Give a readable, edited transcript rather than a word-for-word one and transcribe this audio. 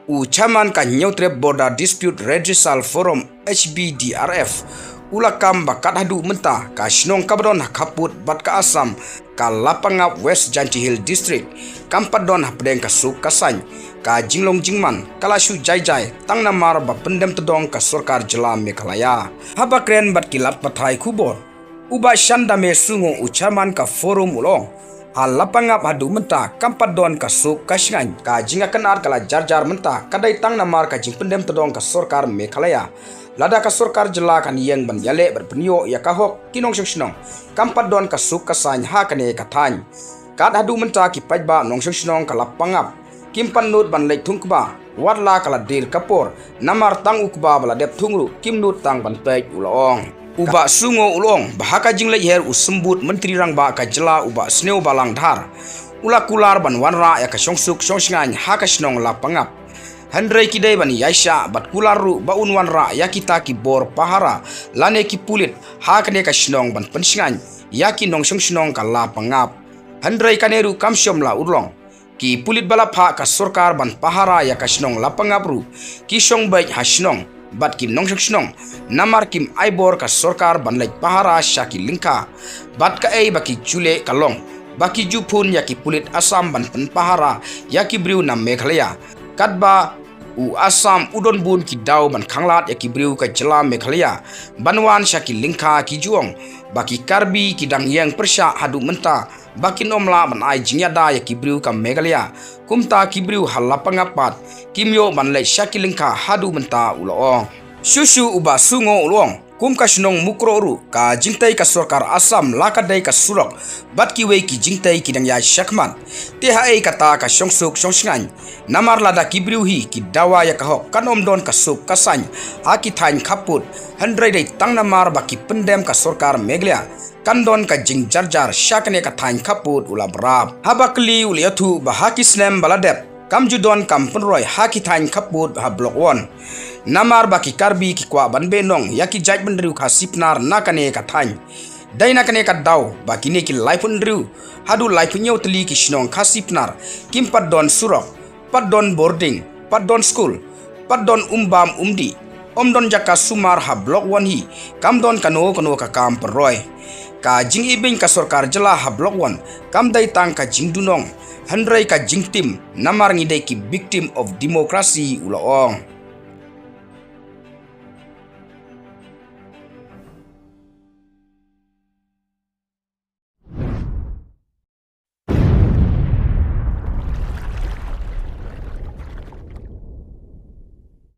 Chairman ka Neutral Border Dispute Redressal Forum HBDRF ulakam bakat hadu menta ka Sniaw kabron kaput bat ka Assam ka lapanga West Janti Hill District kampadon hapdeng ka suk kasany ka jinglong jingman kalashu jai tang namar ba Pyndem tdong ka sorkar jela Meghalaya habakren bat kilat pathai kubor uba shandame sungo Chairman ka forum ulong lapangap hadu menta kampadon ka suk kasngan ka jinga kenar kala jar menta kadai tang namar ka jing Pyndem tdong ka sorkar Meghalaya lada ka sorkar jela kan yang ban yale berpenio ya kahok kinong shnong kampadon ka suk kasany ha kane katany kad hadu menta ki pajba nong shnong ka lapangap kimpan nut ban lek thungkba warla kala dil kapor namar tang ukba bala dep thungru kimnut tang ban pej ulong uba sungo ulong bahaka jinglai her usembut menteri rang ba ka jela uba Sniaw balang dhar ula kular ban wanra ya ka songsuk songsngan ha ka snong lapangap handrai kidai ban yaisha bat kularu ba un wanra ya kita ki bor pahara lane ki pulit ha kane ka snong ban pensngan ya ki nong songsnong ka lapangap handrai kaneru kamsyom la urlong ki pulit bala pha ka sorkar ban pahara ya ka snong lapangap ru ki song bai ha snong bat ki nong snong namar kim aibor ka sorkar ban lek pahara shaki lingka bat ka ei baki chule kalong baki jupun ya ki pulit Assam ban pen pahara ya ki briu na Meghalaya kadba Assam udon bun ki daw ban khanglat ya ki briu ka jela Meghalaya banwan shaki lingka ki juong baki karbi ki dang yang persha hadu menta baki nomla ban ai jingyada ya ki briu ka Meghalaya kumta ki briu halapangapat kimyo ban le shaki lingka hadu menta ulo susu uba sungo ulong kum ka snong mukroru ka jingtai ka sorkar Assam lakadai ka surok bat ki wei ki jingtai ki dang ya shakman thai kata ka songsuk songsngan namar lada ki briu hi ki dawa ya ka hok kanom don ka sup kasany aki thain khaput handrai dei tang namar ba ki Pyndem ka sorkar Meghalaya kandon ka jing jar shakne ka thain khaput ula brab habakli uliathu ba haki snem baladep kamjudon kampunroy haki thain khaput ha block 1 namar baki karbi ki kwa ban benong yaki jaj bandriu kha sipnar nakane ka thain daina kane ka daw baki ne ki laifun driu hadu laifun nyotli ki shnong kha sipnar kimpat don surok padon boarding padon school padon umbam umdi omdon jaka sumar ha block 1 hi kamdon kano ka kam perroy ka jing ibing ka sorkar jela ha block 1 kamdai tang ka jing dunong handrai ka jing tim namar ngidai ki victim of democracy ulaong